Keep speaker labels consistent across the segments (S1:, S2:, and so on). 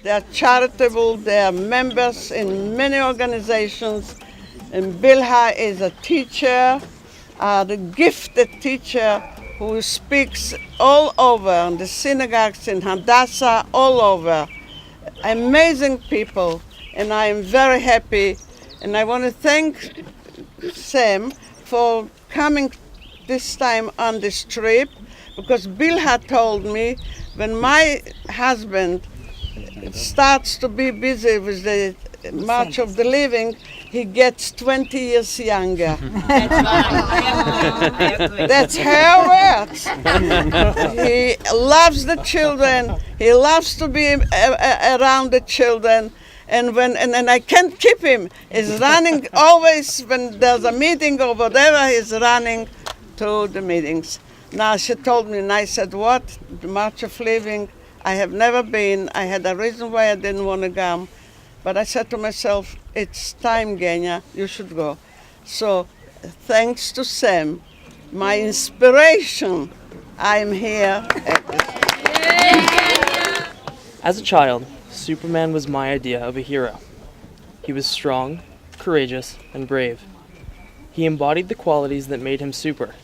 S1: They are charitable. They are members in many organizations. And Bilha is a teacher, the gifted teacher who speaks all over in the synagogues in Hadassah, all over. Amazing people, and I am very happy. And I want to thank Sam for coming this time on this trip, because Bilha told me when my husband starts to be busy with the March of the Living, he gets 20 years younger. That's how it works. He loves the children. He loves to be around the children. And I can't keep him. He's running always when there's a meeting or whatever, he's running to the meetings. Now she told me, and I said, what? The March of Living? I have never been. I had a reason why I didn't want to come. But I said to myself, it's time, Genya, you should go. So thanks to Sam, my inspiration, I'm here.
S2: As a child, Superman was my idea of a hero. He was strong, courageous, and brave. He embodied the qualities that made him super,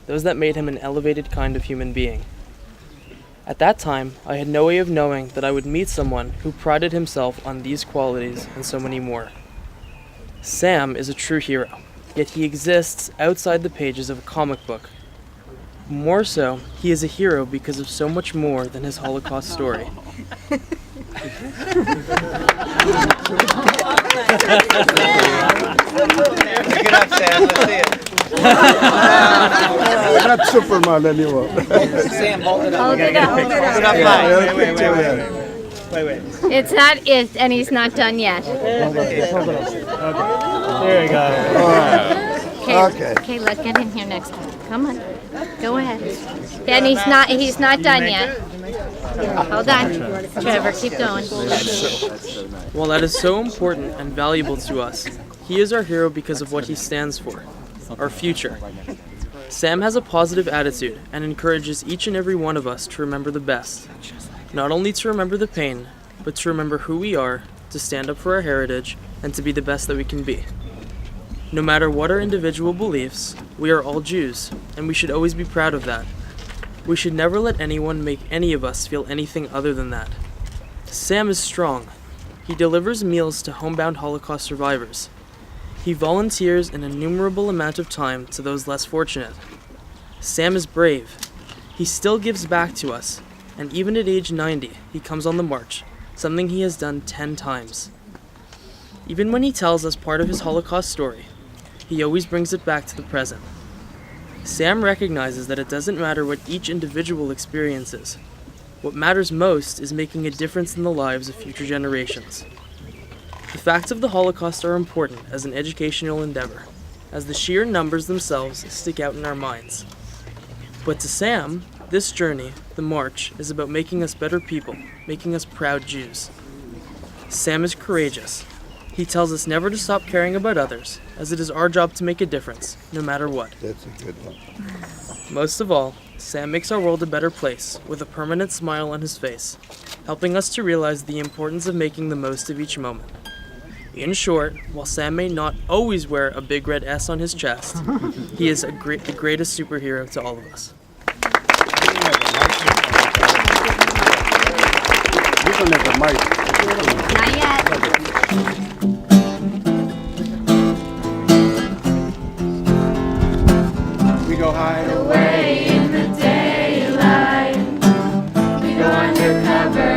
S2: those that made him an elevated kind of human being. At that time, I had no way of knowing that I would meet someone who prided himself on these qualities and so many more. Sam is a true hero, yet he exists outside the pages of a comic book. More so, he is a hero because of so much more than his Holocaust story.
S3: Pick it up, Sam. Let's see it.
S4: Not Superman anymore.
S3: Sam, hold it up.
S5: Hold it up.
S3: Hold it up high. Wait.
S5: It's not it, and he's not done yet.
S6: There you go.
S4: Okay.
S5: Okay, let's get in here next time. Come on. Go ahead. And he's not done yet. Hold on. Trevor, keep going.
S2: While that is so important and valuable to us, he is our hero because of what he stands for, our future. Sam has a positive attitude and encourages each and every one of us to remember the best. Not only to remember the pain, but to remember who we are, to stand up for our heritage, and to be the best that we can be. No matter what our individual beliefs, we are all Jews, and we should always be proud of that. We should never let anyone make any of us feel anything other than that. Sam is strong. He delivers meals to homebound Holocaust survivors. He volunteers an innumerable amount of time to those less fortunate. Sam is brave. He still gives back to us, and even at age 90, he comes on the march, something he has done 10 times. Even when he tells us part of his Holocaust story, he always brings it back to the present. Sam recognizes that it doesn't matter what each individual experiences. What matters most is making a difference in the lives of future generations. The facts of the Holocaust are important as an educational endeavor, as the sheer numbers themselves stick out in our minds. But to Sam, this journey, the march, is about making us better people, making us proud Jews. Sam is courageous. He tells us never to stop caring about others, as it is our job to make a difference, no matter what.
S4: That's a good one.
S2: Most of all, Sam makes our world a better place, with a permanent smile on his face, helping us to realize the importance of making the most of each moment. In short, while Sam may not always wear a big red S on his chest, he is the greatest superhero to all of us.
S4: You don't have a mic.
S5: Not yet.
S3: We go hide
S7: Away in the daylight, we go undercover,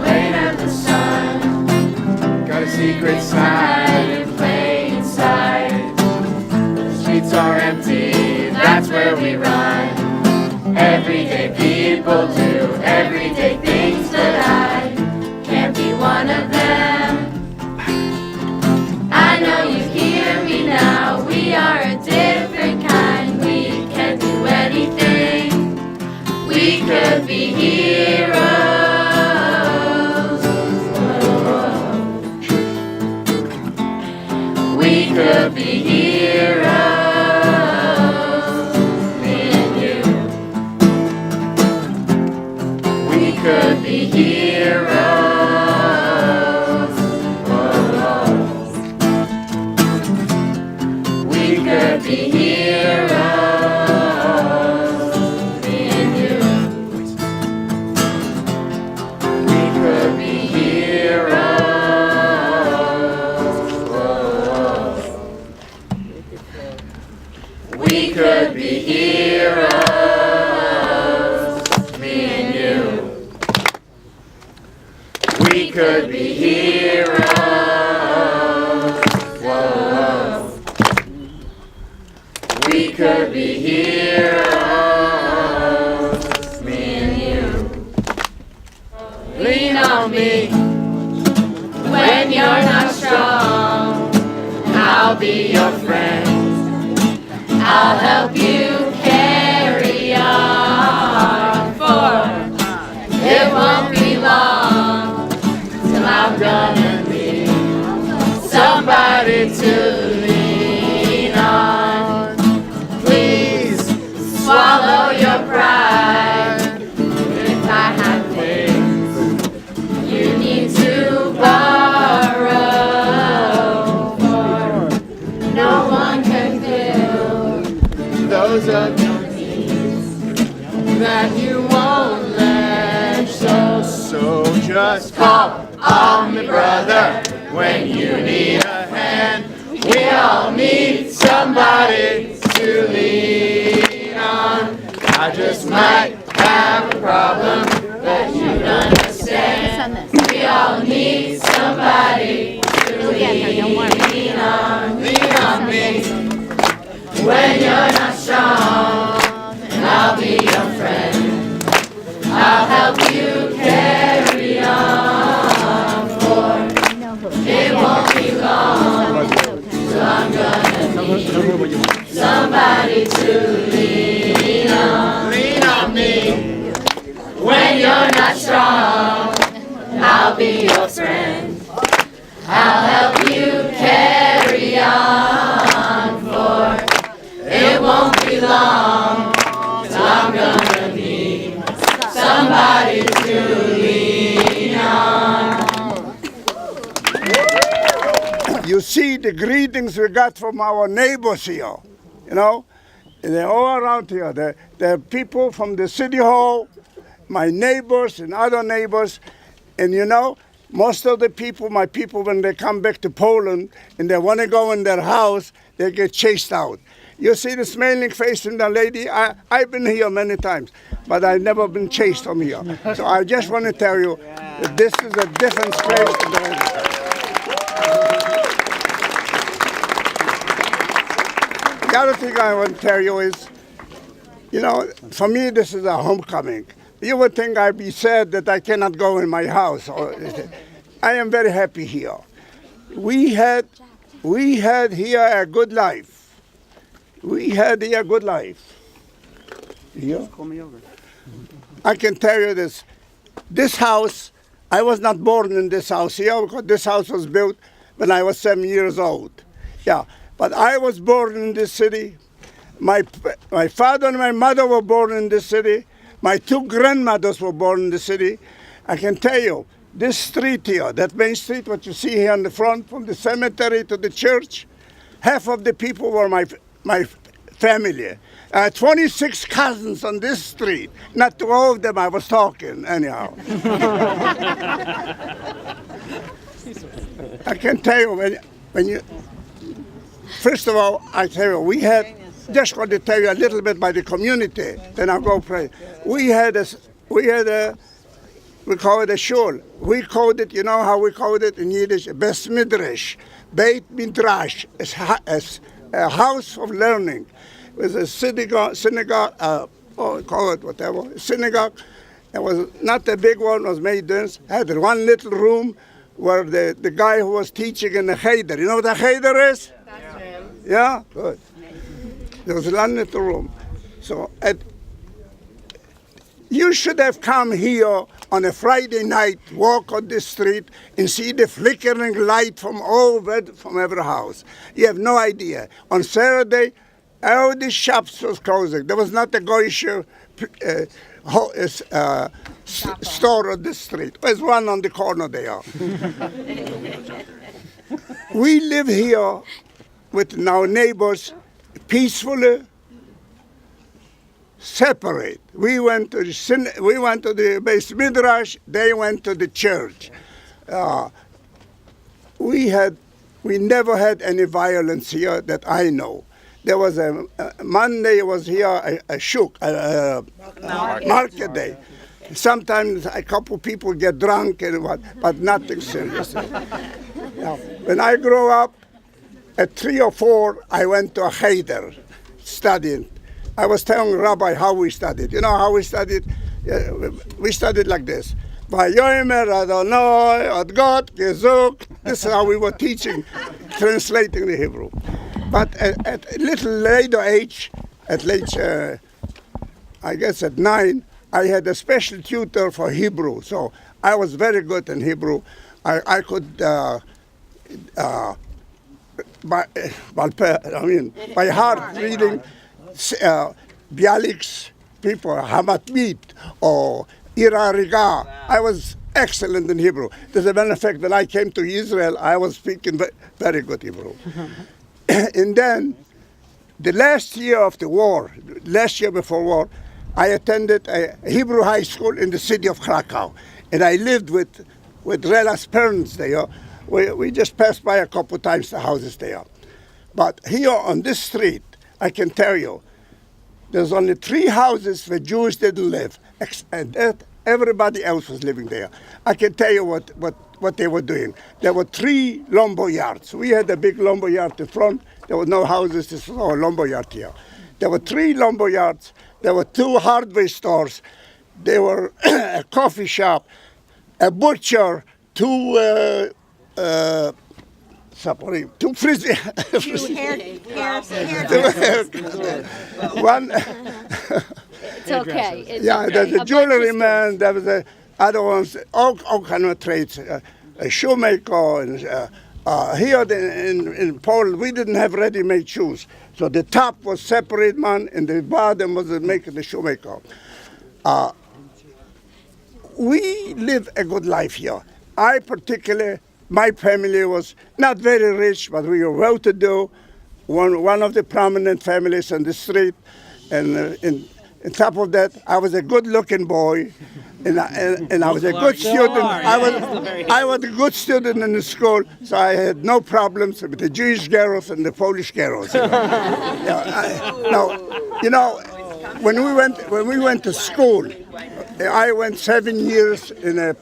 S7: right out the sun.
S3: Got a secret
S7: Hide and play inside. The streets are empty, that's where we run. Everyday people do everyday things, but I can't be one of them. I know you hear me now, we are a different kind. We can do anything, we could be heroes. We could be heroes, me and you. We could be heroes, me and you. We could be heroes. Whoa. We could be heroes, me and you. We could be heroes. Whoa. We could be heroes, me and you. Lean on me when you're not strong. I'll be your friend. I'll help you carry on. For it won't be long till I'm gonna need somebody to lean on. Please swallow your pride. If I have things you need to borrow, for no one can fill those of your needs that you won't let show. So just call on me, brother, when you need a hand. We all need somebody to lean on. I just might have a problem that you understand. We all need somebody to lean on. Lean on me when you're not strong, and I'll be your friend. I'll help you carry on, for it won't be long till I'm gonna need somebody to lean on. Lean on me when you're not strong. I'll be your friend. I'll help you carry on, for it won't be long till I'm gonna need somebody to lean on.
S4: You see the greetings we got from our neighbors here, you know? And they're all around here. They're people from the city hall, my neighbors and other neighbors. And you know, most of the people, my people, when they come back to Poland and they want to go in their house, they get chased out. You see the smiling face in the lady? I've been here many times, but I've never been chased from here. So I just want to tell you that this is a different place. The other thing I want to tell you is, you know, for me this is a homecoming. You would think I'd be sad that I cannot go in my house. I am very happy here. We had here a good life. We had here a good life. Here? I can tell you this. This house, I was not born in this house here because this house was built when I was 7 years old. Yeah, but I was born in this city. My father and my mother were born in this city. My two grandmothers were born in the city. I can tell you, this street here, that main street, what you see here in the front, from the cemetery to the church, half of the people were my family. 26 cousins on this street. Not to all of them I was talking, anyhow. I can tell you, when you, first of all, I tell you, we had, just want to tell you a little bit by the community, then I'll go pray. We call it a shul. We called it, you know how we called it in Yiddish? Bes Midrash, Beit Midrash, as a house of learning. It was a synagogue, call it whatever, synagogue. It was not a big one, it was made dense. Had one little room where the guy who was teaching in the cheder, you know what a cheder is? That's him. Yeah? Good. There was one little room. So you should have come here on a Friday night, walk on the street and see the flickering light from every house. You have no idea. On Saturday, all the shops was closing. There was not a Goyish store on the street. There's one on the corner there. We live here with our neighbors peacefully separate. We went to the base midrash. They went to the church. We never had any violence here that I know. There was Monday was here a shuk, market day. Sometimes a couple people get drunk and what, but nothing serious. Now, when I grew up, at 3 or 4, I went to a cheder, studying. I was telling Rabbi how we studied. You know how we studied? We studied like this. Vayomer Adonai Ad God Gezuk. This is how we were teaching, translating the Hebrew. But at a little later age, I guess at 9, I had a special tutor for Hebrew. So I was very good in Hebrew. I could, by heart reading Bialik's people, Hamatmit or Ira Riga. I was excellent in Hebrew. As a matter of fact, when I came to Israel, I was speaking very good Hebrew. And then, the last year of the war, last year before war, I attended a Hebrew high school in the city of Krakow. And I lived with Rela's parents there. We just passed by a couple times the houses there. But here on this street, I can tell you, there's only 3 houses where Jews didn't live, and everybody else was living there. I can tell you what they were doing. There were 3 lumber yards. We had a big lumber yard in front. There were no houses. This was our lumber yard here. There were 3 lumber yards. There were 2 hardware stores. There were a coffee shop, a butcher, 2 frizzy. One.
S5: It's okay. It's
S4: Yeah,
S5: okay.
S4: there's a jewelry man. There was other ones, all kind of trades. A shoemaker. And here in Poland, we didn't have ready-made shoes. So the top was separate man, and the bottom was making the shoemaker. We live a good life here. I particularly, my family was not very rich, but we were well-to-do. One of the prominent families on the street, and on top of that, I was a good-looking boy, and I was a good student. I was a good student in the school, so I had no problems with the Jewish girls and the Polish girls. When we went to school, I went 7 years in a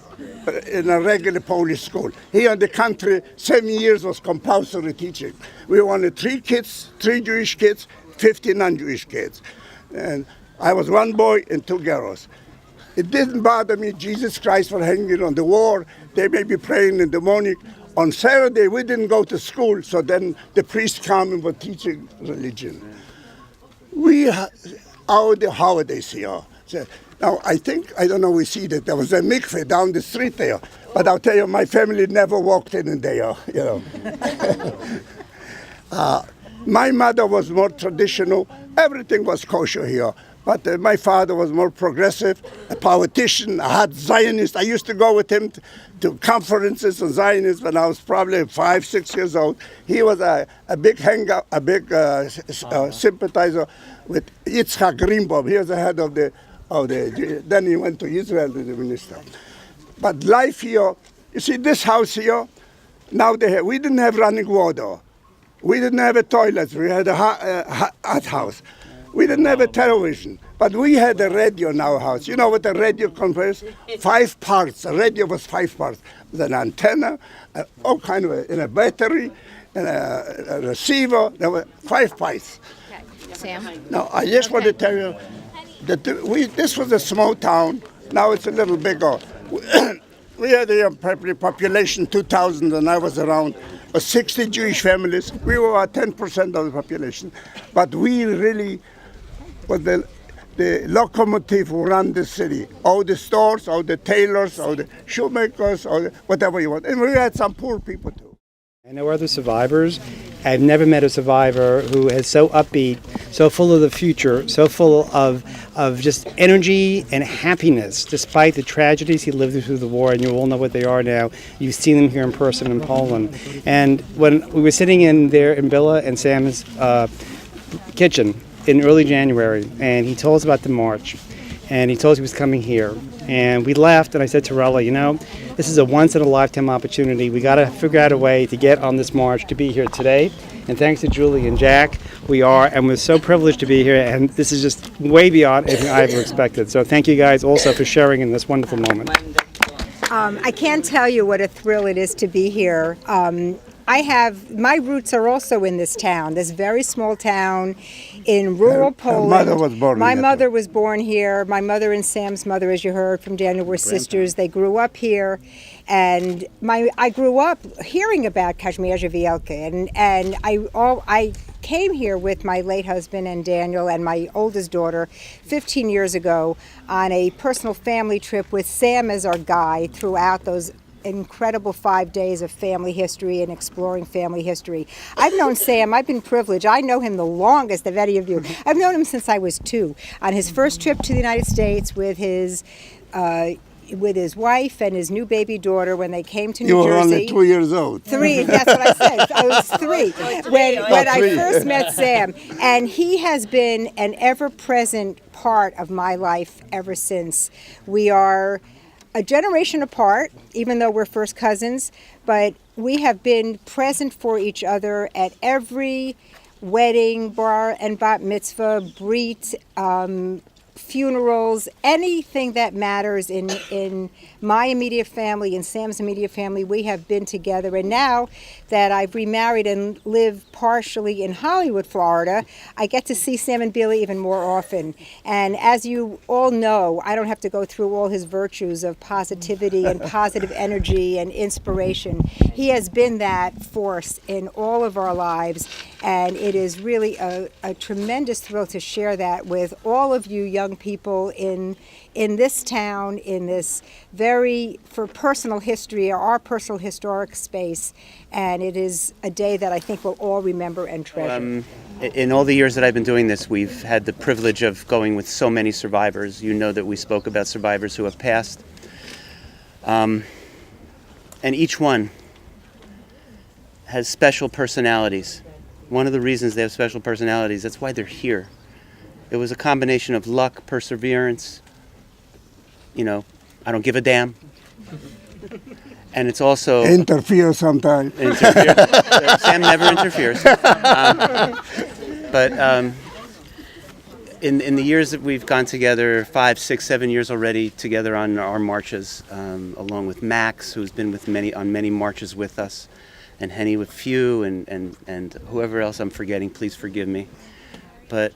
S4: regular Polish school. Here in the country, 7 years was compulsory teaching. We wanted 3 Jewish kids, 50 non-Jewish kids. And I was 1 boy and 2 girls. It didn't bother me, Jesus Christ was hanging on the wall. They may be praying in the morning. On Saturday, we didn't go to school, so then the priest came and were teaching religion. The holidays here. So, now, I don't know, we see that there was a mikveh down the street there, but I'll tell you, my family never walked in there, you know. My mother was more traditional. Everything was kosher here. But my father was more progressive, a politician, a hot Zionist. I used to go with him to conferences on Zionists when I was probably 5, 6 years old. He was a big sympathizer with Yitzhak Greenbaum. He was the head of the. Then he went to Israel as the minister. But life here, you see this house here, now we didn't have running water. We didn't have a toilet. We had a hot house. We didn't have a television, but we had a radio in our house. You know what a radio conveys? 5 parts. A radio was 5 parts. With an antenna, all kind of in a battery, and a receiver. There were 5 parts.
S5: Okay. Sam?
S4: Now, I just want to tell you that this was a small town. Now it's a little bigger. We had a population 2,000, and I was around 60 Jewish families. We were about 10% of the population. But we really was the locomotive who ran the city. All the stores, all the tailors, all the shoemakers, all whatever you want. And we had some poor people too.
S8: I know other survivors. I've never met a survivor who is so upbeat, so full of the future, so full of just energy and happiness, despite the tragedies he lived through the war, and you all know what they are now. You've seen them here in person in Poland. And when we were sitting in there in Villa, and Sam's kitchen in early January, and he told us about the march, and he told us he was coming here. And we left, and I said to Rella, you know, this is a once-in-a-lifetime opportunity. We got to figure out a way to get on this march to be here today. And thanks to Julie and Jack, we are, and we're so privileged to be here, and this is just way beyond anything I ever expected. So thank you guys also for sharing in this wonderful moment.
S6: I can't tell you what a thrill it is to be here. My roots are also in this town, this very small town in rural Poland.
S4: Mother was born
S6: My
S4: here.
S6: mother was born here. My mother and Sam's mother, as you heard from Daniel, were sisters. They grew up here. And I grew up hearing about Kazimierza Wielka, and I came here with my late husband and Daniel and my oldest daughter 15 years ago on a personal family trip with Sam as our guide throughout those incredible 5 days of family history and exploring family history. I've known Sam, I've been privileged, I know him the longest of any of you. I've known him since I was 2. On his first trip to the United States with his wife and his new baby daughter when they came to New Jersey.
S4: You were only 2 years old.
S6: 3, that's what I said. I was 3 when I first met Sam. And he has been an ever-present part of my life ever since. We are a generation apart, even though we're first cousins, but we have been present for each other at every wedding, bar and bat mitzvah, brit, funerals, anything that matters in my immediate family and Sam's immediate family. We have been together, and now that I've remarried and live partially in Hollywood, Florida, I get to see Sam and Billy even more often. And as you all know, I don't have to go through all his virtues of positivity and positive energy and inspiration. He has been that force in all of our lives, and it is really a tremendous thrill to share that with all of you young people in this town, in this for personal history, our personal historic space. And it is a day that I think we'll all remember and treasure.
S9: In all the years that I've been doing this, we've had the privilege of going with so many survivors. You know that we spoke about survivors who have passed. And each one has special personalities. One of the reasons they have special personalities, that's why they're here. It was a combination of luck, perseverance, I don't give a damn. And it's also...
S4: Interfere sometimes.
S9: Sam never interferes. But in the years that we've gone together, 5, 6, 7 years already together on our marches, along with Max, who's been on many marches with us, and Henny with few, and whoever else I'm forgetting, please forgive me. But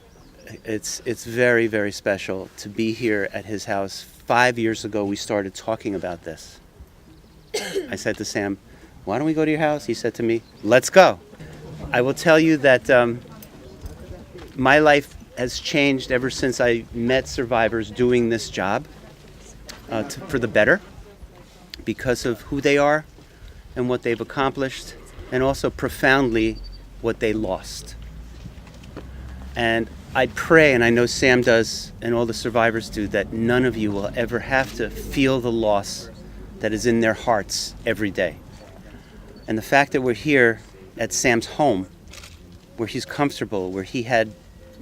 S9: it's very, very special to be here at his house. 5 years ago, we started talking about this. I said to Sam, why don't we go to your house? He said to me, let's go. I will tell you that my life has changed ever since I met survivors doing this job for the better, because of who they are and what they've accomplished, and also profoundly what they lost. And I pray, and I know Sam does, and all the survivors do, that none of you will ever have to feel the loss that is in their hearts every day. And the fact that we're here at Sam's home, where he's comfortable, where he had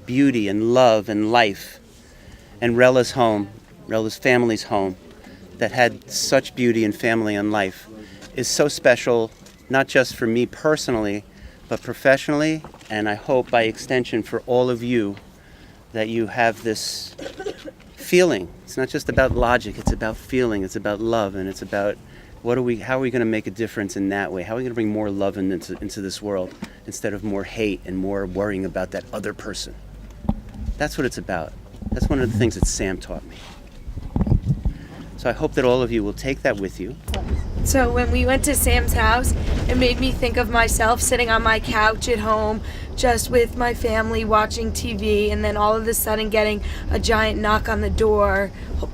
S9: beauty and love and life, and Rella's home, Rella's family's home, that had such beauty and family and life, is so special, not just for me personally, but professionally, and I hope by extension for all of you, that you have this feeling. It's not just about logic, it's about feeling, it's about love, and it's about how are we going to make a difference in that way? How are we going to bring more love into this world instead of more hate and more worrying about that other person? That's what it's about. That's one of the things that Sam taught me. So I hope that all of you will take that with you.
S10: So when we went to Sam's house, it made me think of myself sitting on my couch at home, just with my family watching TV, and then all of a sudden getting a giant knock on the door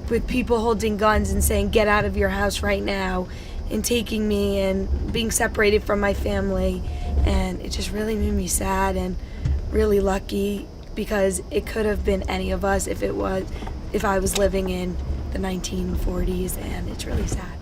S10: with people holding guns and saying, get out of your house right now, and taking me and being separated from my family. And it just really made me sad and really lucky, because it could have been any of us if I was living in the 1940s, and it's really sad.